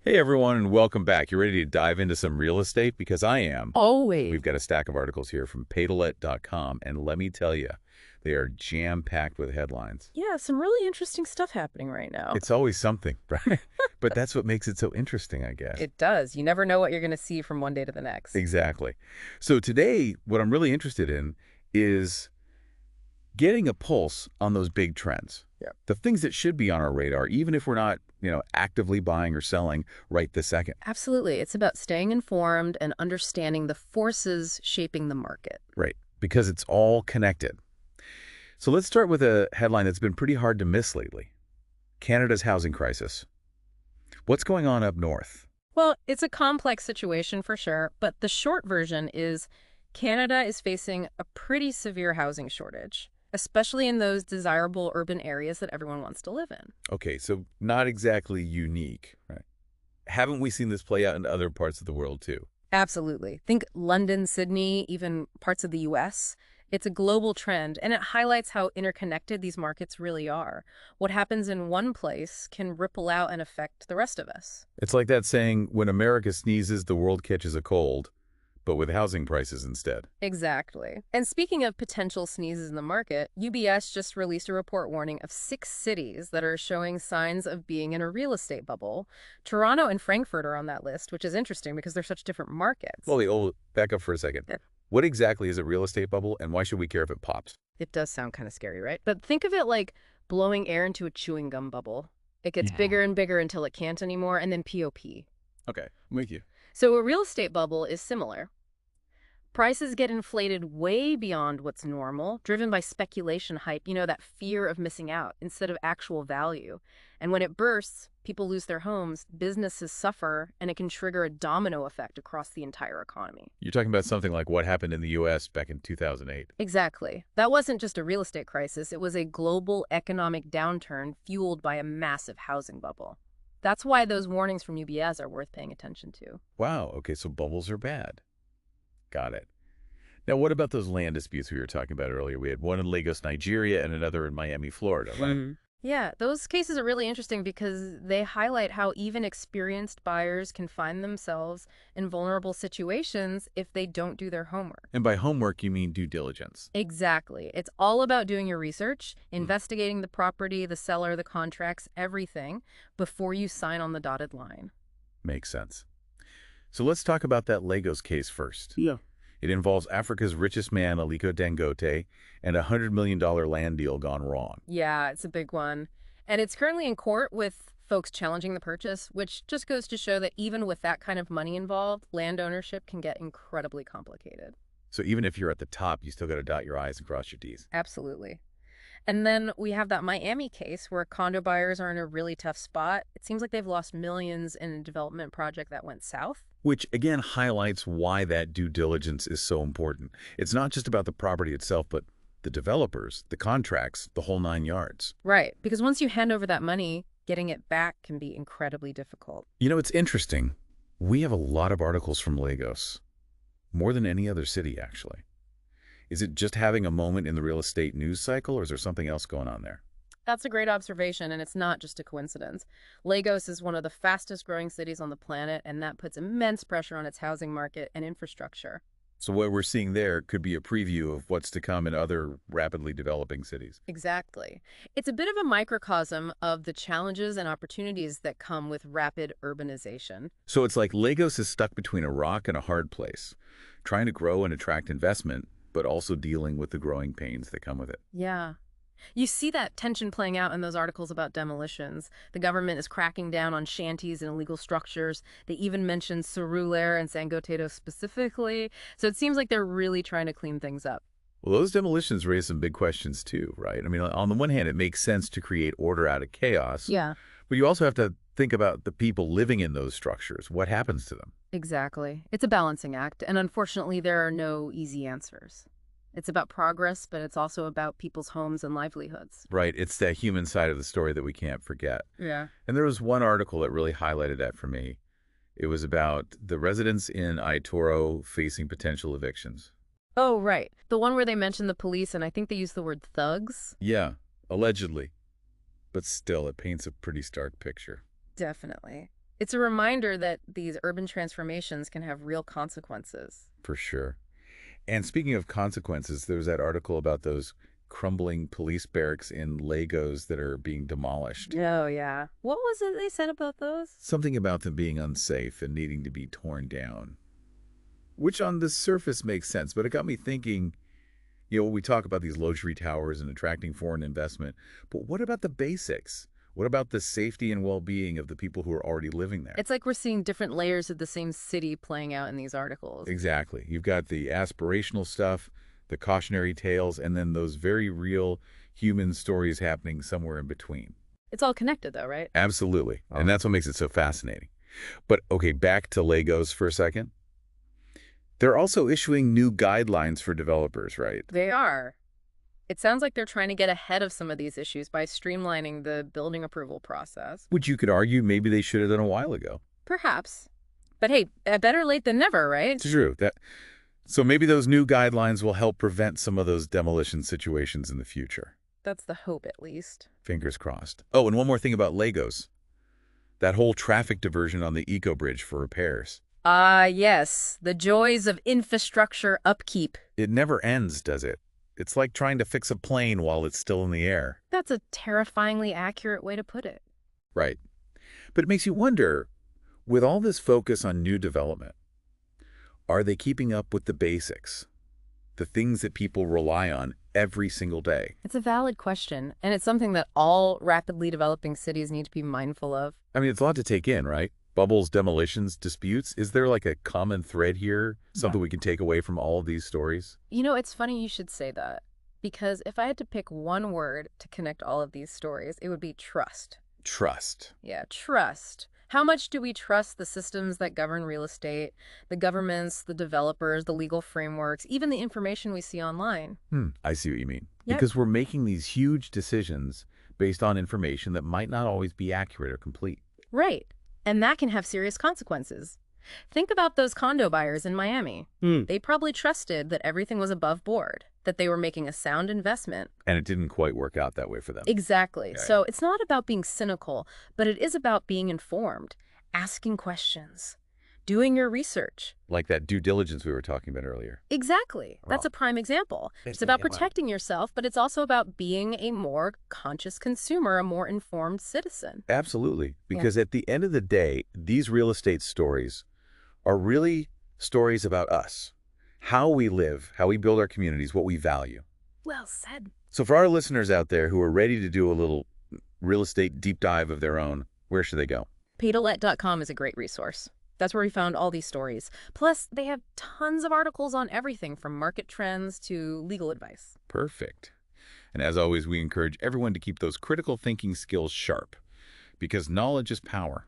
Hey everyone, and welcome back. You ready to dive into some real estate? Because I am. Always. We've got a stack of articles here from Paytolet.com, and let me tell you, they are jam-packed with headlines. Yeah, some really interesting stuff happening right now. It's always something, right? But that's what makes it so interesting, I guess. It does. You never know what you're going to see from one day to the next. Exactly. So today, what I'm really interested in is getting a pulse on those big trends. Yeah. The things that should be on our radar, even if we're not, actively buying or selling right this second. Absolutely. It's about staying informed and understanding the forces shaping the market. Right, because it's all connected. So let's start with a headline that's been pretty hard to miss lately. Canada's housing crisis. What's going on up north? Well, it's a complex situation for sure, but the short version is Canada is facing a pretty severe housing shortage, especially in those desirable urban areas that everyone wants to live in. Okay, so not exactly unique, right? Haven't we seen this play out in other parts of the world too? Absolutely. Think London, Sydney, even parts of the US. It's a global trend, and it highlights how interconnected these markets really are. What happens in one place can ripple out and affect the rest of us. It's like that saying, when America sneezes, the world catches a cold, but with housing prices instead. Exactly. And speaking of potential sneezes in the market, UBS just released a report warning of 6 cities that are showing signs of being in a real estate bubble. Toronto and Frankfurt are on that list, which is interesting because they're such different markets. Well, back up for a second. Yeah. What exactly is a real estate bubble, and why should we care if it pops? It does sound kind of scary, right? But think of it like blowing air into a chewing gum bubble. It gets bigger and bigger until it can't anymore, and then POP. Okay, I'm with you. So a real estate bubble is similar. Prices get inflated way beyond what's normal, driven by speculation hype, that fear of missing out instead of actual value. And when it bursts, people lose their homes, businesses suffer, and it can trigger a domino effect across the entire economy. You're talking about something like what happened in the U.S. back in 2008. Exactly. That wasn't just a real estate crisis. It was a global economic downturn fueled by a massive housing bubble. That's why those warnings from UBS are worth paying attention to. Wow, okay, so bubbles are bad. Got it. Now, what about those land disputes we were talking about earlier? We had one in Lagos, Nigeria, and another in Miami, Florida, right? Yeah, those cases are really interesting because they highlight how even experienced buyers can find themselves in vulnerable situations if they don't do their homework. And by homework, you mean due diligence. Exactly. It's all about doing your research, investigating the property, the seller, the contracts, everything, before you sign on the dotted line. Makes sense. So let's talk about that Lagos case first. Yeah. It involves Africa's richest man, Aliko Dangote, and a $100 million land deal gone wrong. Yeah, it's a big one. And it's currently in court with folks challenging the purchase, which just goes to show that even with that kind of money involved, land ownership can get incredibly complicated. So even if you're at the top, you still got to dot your I's and cross your T's. Absolutely. And then we have that Miami case where condo buyers are in a really tough spot. It seems like they've lost millions in a development project that went south. Which, again, highlights why that due diligence is so important. It's not just about the property itself, but the developers, the contracts, the whole 9 yards. Right, because once you hand over that money, getting it back can be incredibly difficult. It's interesting. We have a lot of articles from Lagos, more than any other city, actually. Is it just having a moment in the real estate news cycle, or is there something else going on there? That's a great observation, and it's not just a coincidence. Lagos is one of the fastest growing cities on the planet, and that puts immense pressure on its housing market and infrastructure. So what we're seeing there could be a preview of what's to come in other rapidly developing cities. Exactly. It's a bit of a microcosm of the challenges and opportunities that come with rapid urbanization. So it's like Lagos is stuck between a rock and a hard place, trying to grow and attract investment, but also dealing with the growing pains that come with it. Yeah. You see that tension playing out in those articles about demolitions. The government is cracking down on shanties and illegal structures. They even mention Surulere and Sangoteto specifically. So it seems like they're really trying to clean things up. Well, those demolitions raise some big questions too, right? I mean, on the one hand, it makes sense to create order out of chaos. Yeah. But you also have to think about the people living in those structures. What happens to them? Exactly. It's a balancing act, and unfortunately, there are no easy answers. It's about progress, but it's also about people's homes and livelihoods. Right. It's that human side of the story that we can't forget. Yeah. And there was one article that really highlighted that for me. It was about the residents in Aitoro facing potential evictions. Oh, right. The one where they mentioned the police, and I think they used the word thugs. Yeah, allegedly. But still, it paints a pretty stark picture. Definitely. It's a reminder that these urban transformations can have real consequences. For sure. And speaking of consequences, there was that article about those crumbling police barracks in Lagos that are being demolished. Oh, yeah. What was it they said about those? Something about them being unsafe and needing to be torn down. Which on the surface makes sense, but it got me thinking, we talk about these luxury towers and attracting foreign investment, but what about the basics? What about the safety and well-being of the people who are already living there? It's like we're seeing different layers of the same city playing out in these articles. Exactly. You've got the aspirational stuff, the cautionary tales, and then those very real human stories happening somewhere in between. It's all connected, though, right? Absolutely. And that's what makes it so fascinating. But, okay, back to Lagos for a second. They're also issuing new guidelines for developers, right? They are. It sounds like they're trying to get ahead of some of these issues by streamlining the building approval process. Which you could argue maybe they should have done a while ago. Perhaps. But hey, better late than never, right? It's true. So maybe those new guidelines will help prevent some of those demolition situations in the future. That's the hope, at least. Fingers crossed. Oh, and one more thing about Lagos. That whole traffic diversion on the Eco Bridge for repairs. Ah, yes. The joys of infrastructure upkeep. It never ends, does it? It's like trying to fix a plane while it's still in the air. That's a terrifyingly accurate way to put it. Right. But it makes you wonder, with all this focus on new development, are they keeping up with the basics? The things that people rely on every single day? It's a valid question, and it's something that all rapidly developing cities need to be mindful of. I mean, it's a lot to take in, right? Bubbles, demolitions, disputes. Is there like a common thread here? Something we can take away from all of these stories? It's funny you should say that, because if I had to pick one word to connect all of these stories, it would be trust. Trust. Yeah, trust. How much do we trust the systems that govern real estate, the governments, the developers, the legal frameworks, even the information we see online? I see what you mean. Yep. Because we're making these huge decisions based on information that might not always be accurate or complete. Right. And that can have serious consequences. Think about those condo buyers in Miami. They probably trusted that everything was above board, that they were making a sound investment. And it didn't quite work out that way for them. Exactly. Right. So it's not about being cynical, but it is about being informed, asking questions, doing your research. Like that due diligence we were talking about earlier. Exactly. That's a prime example. It's about protecting yourself, but it's also about being a more conscious consumer, a more informed citizen. Absolutely. Because at the end of the day, these real estate stories are really stories about us, how we live, how we build our communities, what we value. Well said. So for our listeners out there who are ready to do a little real estate deep dive of their own, where should they go? Paytolet.com is a great resource. That's where we found all these stories. Plus, they have tons of articles on everything from market trends to legal advice. Perfect. And as always, we encourage everyone to keep those critical thinking skills sharp, because knowledge is power,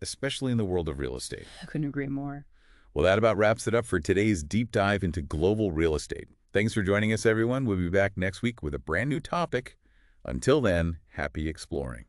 especially in the world of real estate. I couldn't agree more. Well, that about wraps it up for today's deep dive into global real estate. Thanks for joining us, everyone. We'll be back next week with a brand new topic. Until then, happy exploring.